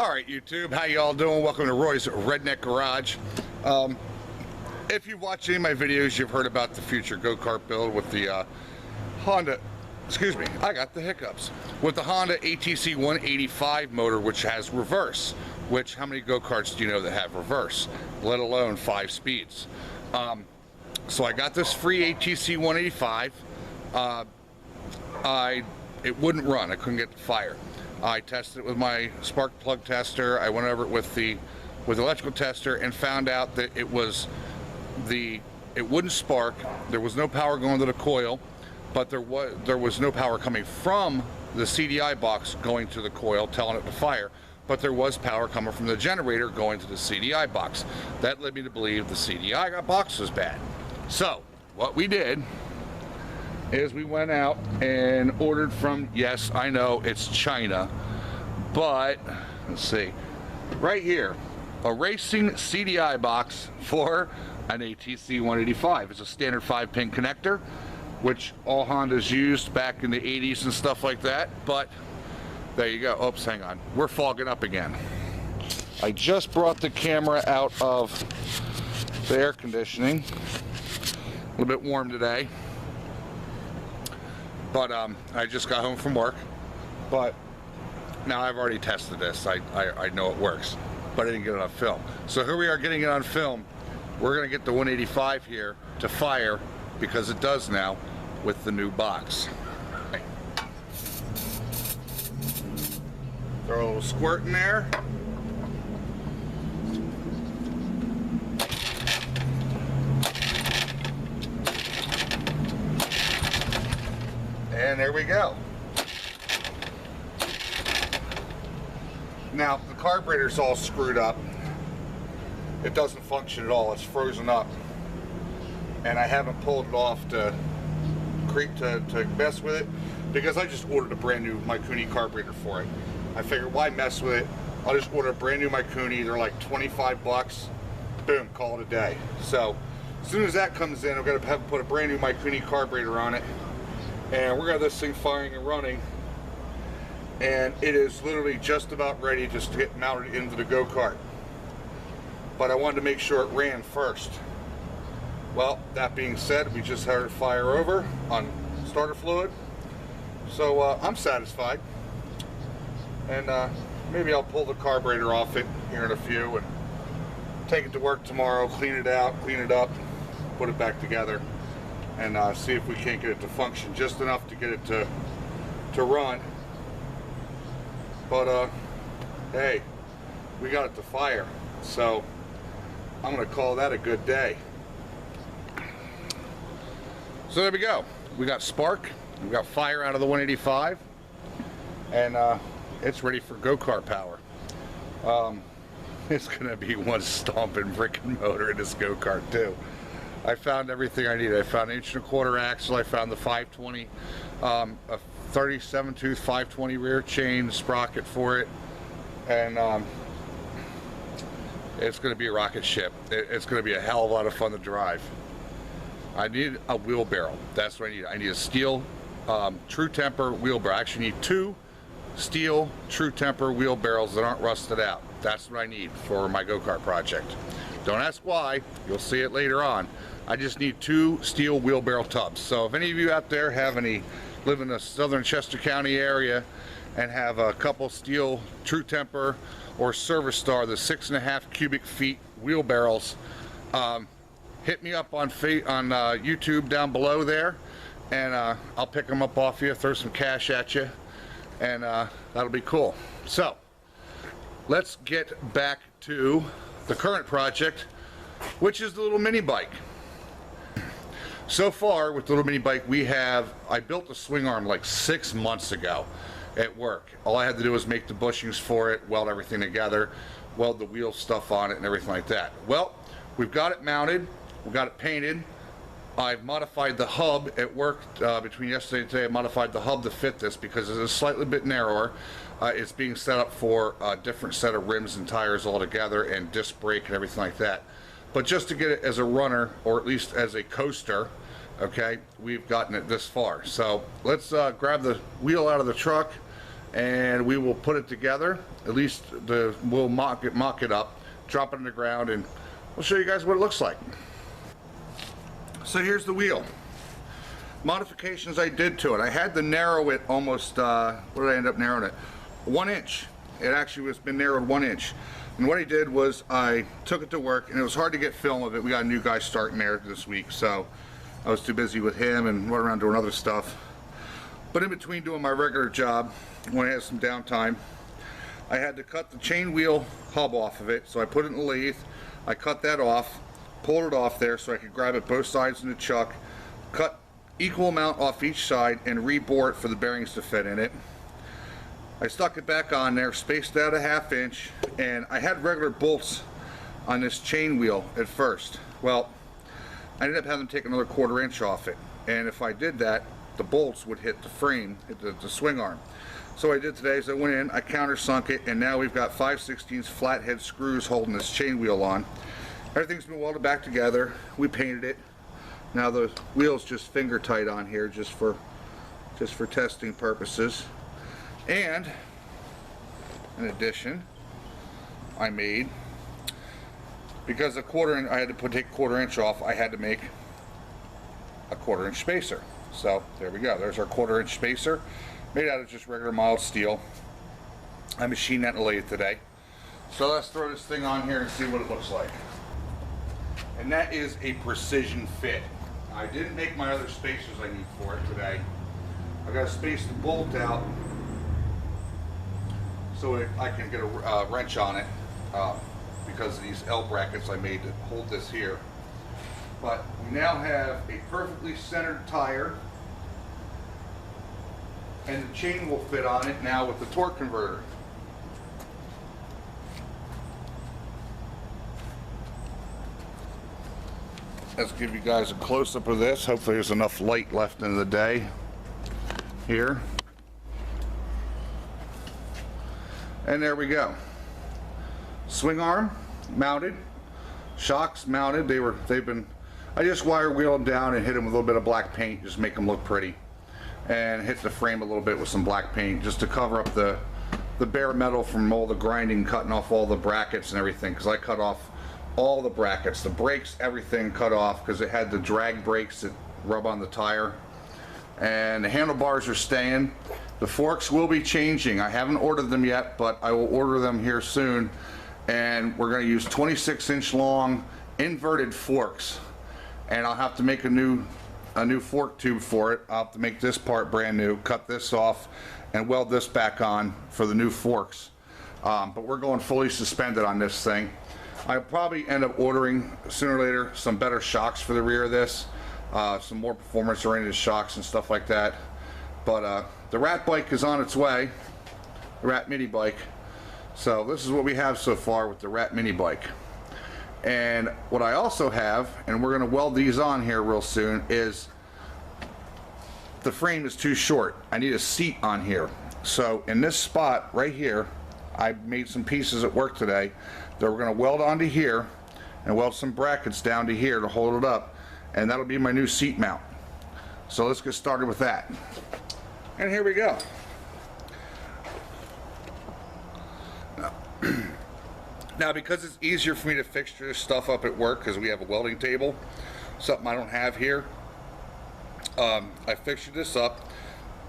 Alright YouTube, how y'all doing? Welcome to Roy's Redneck Garage. If you've watched any of my videos, you've heard about the future go-kart build with the Honda, excuse me, I got the hiccups, with the Honda ATC 185 motor, which has reverse, which how many go-karts do you know that have reverse, let alone 5 speeds? So I got this free ATC 185. It wouldn't run, I couldn't get the fire. I tested it with my spark plug tester. I went over it with the electrical tester and found out that it wouldn't spark. There was no power going to the coil, but there was no power coming from the CDI box going to the coil, telling it to fire. But there was power coming from the generator going to the CDI box. That led me to believe the CDI box was bad. So what we did is we went out and ordered from, yes, I know it's China, but let's see, right here, a racing CDI box for an ATC 185. It's a standard 5-pin connector, which all Hondas used back in the 80s and stuff like that. But there you go. Oops, hang on, we're fogging up again. I just brought the camera out of the air conditioning. A little bit warm today. But I just got home from work, but now I've already tested this. I know it works, but I didn't get it on film. So here we are getting it on film. We're gonna get the 185 here to fire, because it does now with the new box. Throw a little squirt in there. And there we go. Now the carburetor's all screwed up. It doesn't function at all. It's frozen up, and I haven't pulled it off to mess with it, because I just ordered a brand new Mikuni carburetor for it. I figured, why mess with it? I'll just order a brand new Mikuni. They're like 25 bucks. Boom, call it a day. So as soon as that comes in, I'm gonna have to put a brand new Mikuni carburetor on it. And we're gonna have this thing firing and running, and it is literally just about ready just to get mounted into the go-kart. But I wanted to make sure it ran first. Well, that being said, we just heard it fire over on starter fluid, so I'm satisfied. And maybe I'll pull the carburetor off it here in a few and take it to work tomorrow, clean it out, clean it up, put it back together, and see if we can't get it to function just enough to get it to run. But hey, we got it to fire, so I'm gonna call that a good day. So there we go. We got spark, we got fire out of the 185, and it's ready for go-kart power. It's gonna be one stomping freaking motor in this go-kart too. I found everything I needed. I found an 1.25" axle. I found the 520, a 37 tooth 520 rear chain sprocket for it, and it's going to be a rocket ship. It's going to be a hell of a lot of fun to drive. I need a wheelbarrow. That's what I need. I need a steel true temper wheelbarrow. I actually need 2 steel true temper wheelbarrows that aren't rusted out. That's what I need for my go-kart project. Don't ask why, you'll see it later on. I just need 2 steel wheelbarrow tubs. So if any of you out there live in the southern Chester County area and have a couple steel True Temper or Service Star, the 6.5 cubic feet wheelbarrows, hit me up on YouTube down below there, and I'll pick them up off you, throw some cash at you, and that'll be cool. So let's get back to the current project, which is the little mini bike. So far with the little mini bike, I built the swing arm like 6 months ago at work. All I had to do was make the bushings for it, weld everything together, weld the wheel stuff on it and everything like that. Well, we've got it mounted, we've got it painted. I've modified the hub at work between yesterday and today. I modified the hub to fit this because it's a slightly bit narrower. It's being set up for a different set of rims and tires altogether, and disc brake and everything like that. But just to get it as a runner, or at least as a coaster, okay, we've gotten it this far. So let's grab the wheel out of the truck and we will put it together. At least we'll mock it up, drop it in the ground, and we'll show you guys what it looks like. So here's the wheel. Modifications I did to it. I had to narrow it almost, what did I end up narrowing it? 1 inch. It actually has been narrowed 1 inch. And what I did was I took it to work, and it was hard to get film of it. We got a new guy starting there this week, so I was too busy with him and running around doing other stuff. But in between doing my regular job, when I had some downtime, I had to cut the chain wheel hub off of it. So I put it in the lathe, I cut that off, pulled it off there so I could grab it both sides in the chuck, cut equal amount off each side, and rebore it for the bearings to fit in it. I stuck it back on there, spaced out a 1/2 inch, and I had regular bolts on this chain wheel at first. Well, I ended up having to take another 1/4 inch off it, and if I did that, the bolts would hit the frame, hit the swing arm. So what I did today is I went in, I countersunk it, and now we've got 5/16 flathead screws holding this chain wheel on. Everything's been welded back together. We painted it. Now the wheel's just finger tight on here, just for testing purposes. And in addition, I made, because I had to take 1/4 inch off, I had to make a 1/4 inch spacer. So there we go. There's our 1/4 inch spacer, made out of just regular mild steel. I machined that in the lathe today. So let's throw this thing on here and see what it looks like. And that is a precision fit. I didn't make my other spacers I need for it today. I got to space the bolt out so I can get a wrench on it because of these L brackets I made to hold this here. But we now have a perfectly centered tire, and the chain will fit on it now with the torque converter. Let's give you guys a close-up of this. Hopefully there's enough light left in the day here. And there we go. Swing arm mounted, shocks mounted. I just wire wheeled them down and hit them with a little bit of black paint, just make them look pretty. And hit the frame a little bit with some black paint just to cover up the bare metal from all the grinding, cutting off all the brackets and everything, because I cut off all the brackets, the brakes, everything cut off because it had the drag brakes that rub on the tire. And the handlebars are staying. The forks will be changing. I haven't ordered them yet, but I will order them here soon. And we're going to use 26-inch long inverted forks. And I'll have to make a new fork tube for it. I'll have to make this part brand new, cut this off, and weld this back on for the new forks. But we're going fully suspended on this thing. I'll probably end up ordering sooner or later some better shocks for the rear of this, some more performance oriented shocks and stuff like that. But the rat bike is on its way, the rat mini bike. So this is what we have so far with the rat mini bike. And what I also have, and we're going to weld these on here real soon, is the frame is too short. I need a seat on here. So in this spot right here, I made some pieces at work today that we're going to weld onto here and weld some brackets down to here to hold it up, and that'll be my new seat mount. So let's get started with that. And here we go. Now, because it's easier for me to fixture this stuff up at work because we have a welding table, something I don't have here, I fixtured this up.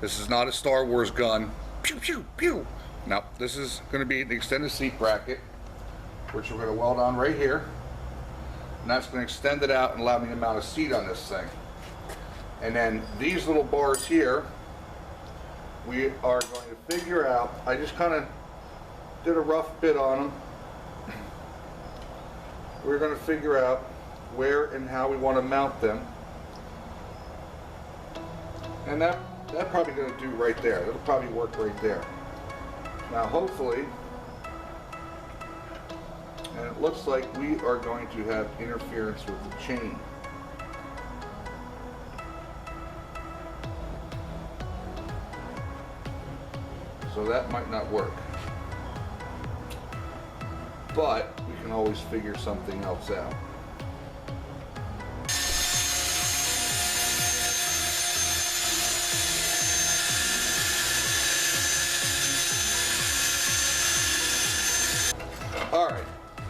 This is not a Star Wars gun. Pew, pew, pew. Now, this is going to be the extended seat bracket, which we're going to weld on right here. And that's going to extend it out and allow me to mount a seat on this thing. And then these little bars here, we are going to figure out, I just kind of did a rough bit on them. We're going to figure out where and how we want to mount them. And that's probably going to do right there. It'll probably work right there. Now hopefully, and it looks like we are going to have interference with the chain. So that might not work. But we can always figure something else out.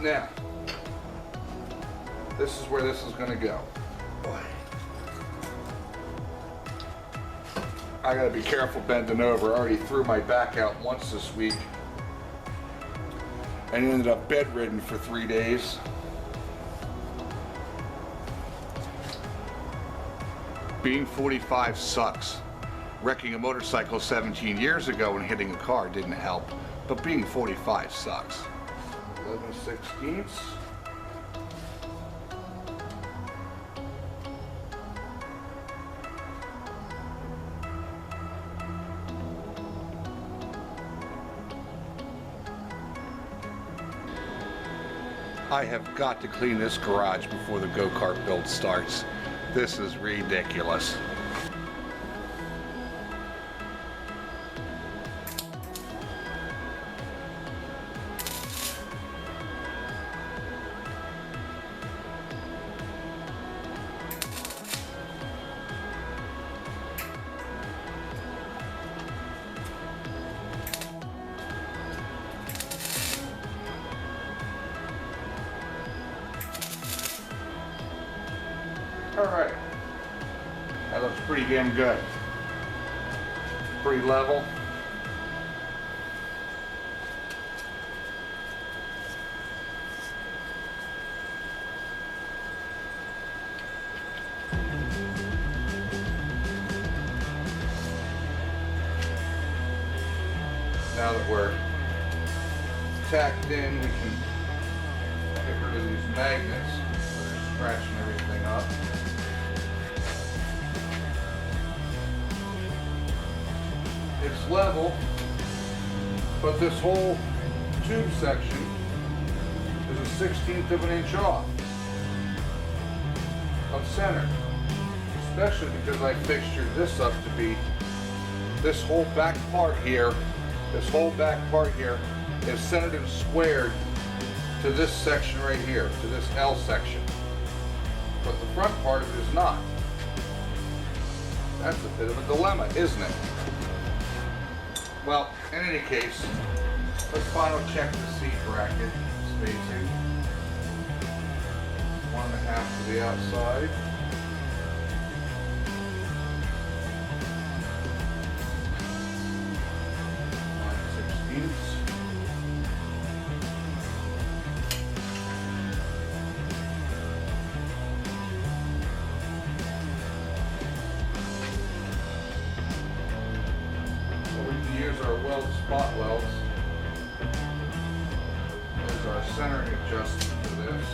Now, this is where this is going to go. I gotta be careful bending over. I already threw my back out once this week and ended up bedridden for 3 days. Being 45 sucks. Wrecking a motorcycle 17 years ago and hitting a car didn't help, but being 45 sucks. 11/16. I have got to clean this garage before the go-kart build starts. This is ridiculous. All right, that looks pretty damn good. Pretty level. Now that we're tacked in, we can get rid of these magnets that are scratching everything up. It's level, but this whole tube section is a 1/16 of an inch off of center, especially because I fixtured this up to be this whole back part here. This whole back part here is centered and squared to this section right here, to this L section, but the front part of it is not. That's a bit of a dilemma, isn't it? Well, in any case, let's final check the seat bracket spacing. 1.5 to the outside. Use our weld spot welds. There's our centering adjustment for this.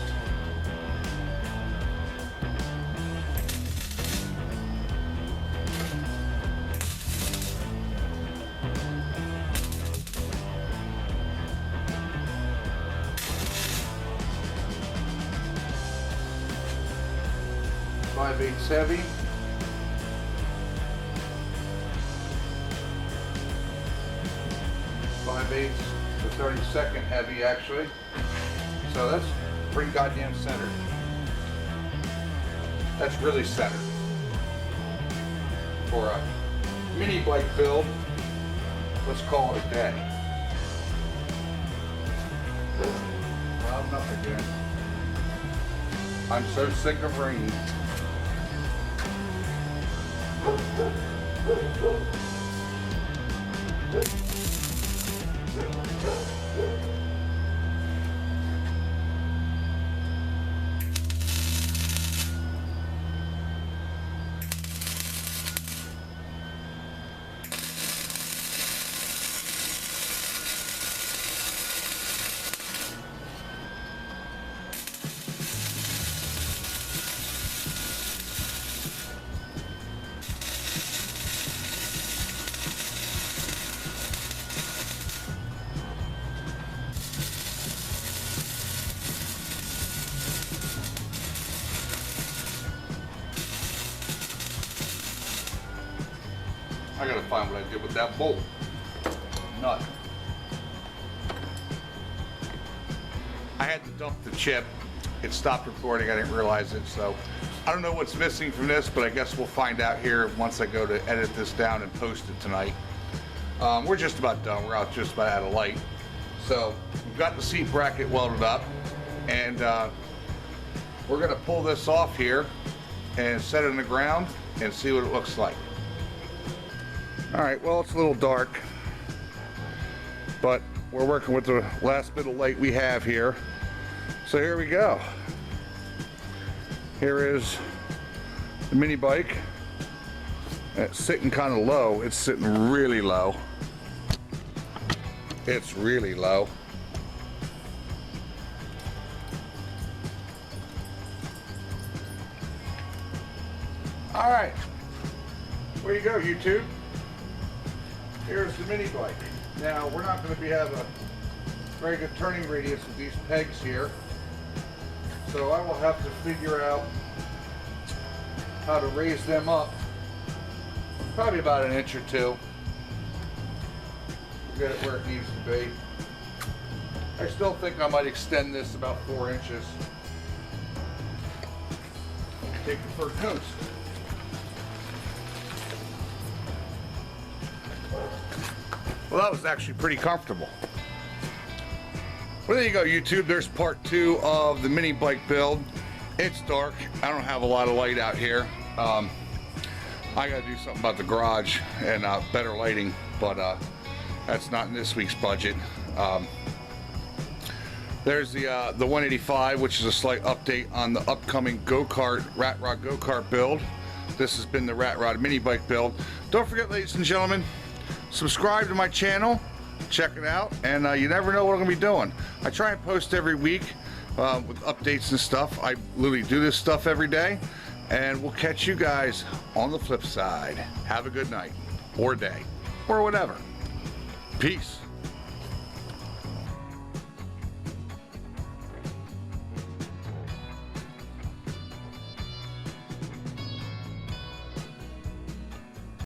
.5/8 heavy. 5/8 to 32nd heavy, actually. So that's pretty goddamn centered. That's really centered for a mini bike build. Let's call it a day. Well, enough again. I'm so sick of rain. I gotta find what I did with that bolt nut. I had to dump the chip. It stopped recording. I didn't realize it. So I don't know what's missing from this, but I guess we'll find out here once I go to edit this down and post it tonight. We're just about done. We're out just about out of light. So we've got the seat bracket welded up. and we're gonna pull this off here and set it in the ground and see what it looks like. All right, well, it's a little dark, but we're working with the last bit of light we have here. So here we go. Here is the mini bike. It's sitting kind of low. It's sitting really low. It's really low. All right, where you go, YouTube? Here's the mini bike. Now, we're not going to have a very good turning radius with these pegs here, so I will have to figure out how to raise them up, probably about 1 inch or 2. Get it where it needs to be. I still think I might extend this about 4 inches. Take the first coast. Well, that was actually pretty comfortable. Well, there you go, YouTube. There's part 2 of the mini bike build. It's dark. I don't have a lot of light out here. I gotta do something about the garage and better lighting, but that's not in this week's budget. There's the 185, which is a slight update on the upcoming go-kart, Rat Rod go-kart build. This has been the Rat Rod mini bike build. Don't forget, ladies and gentlemen, subscribe to my channel, check it out, and you never know what I'm gonna be doing. I try and post every week with updates and stuff. I literally do this stuff every day, and we'll catch you guys on the flip side. Have a good night, or day, or whatever. Peace.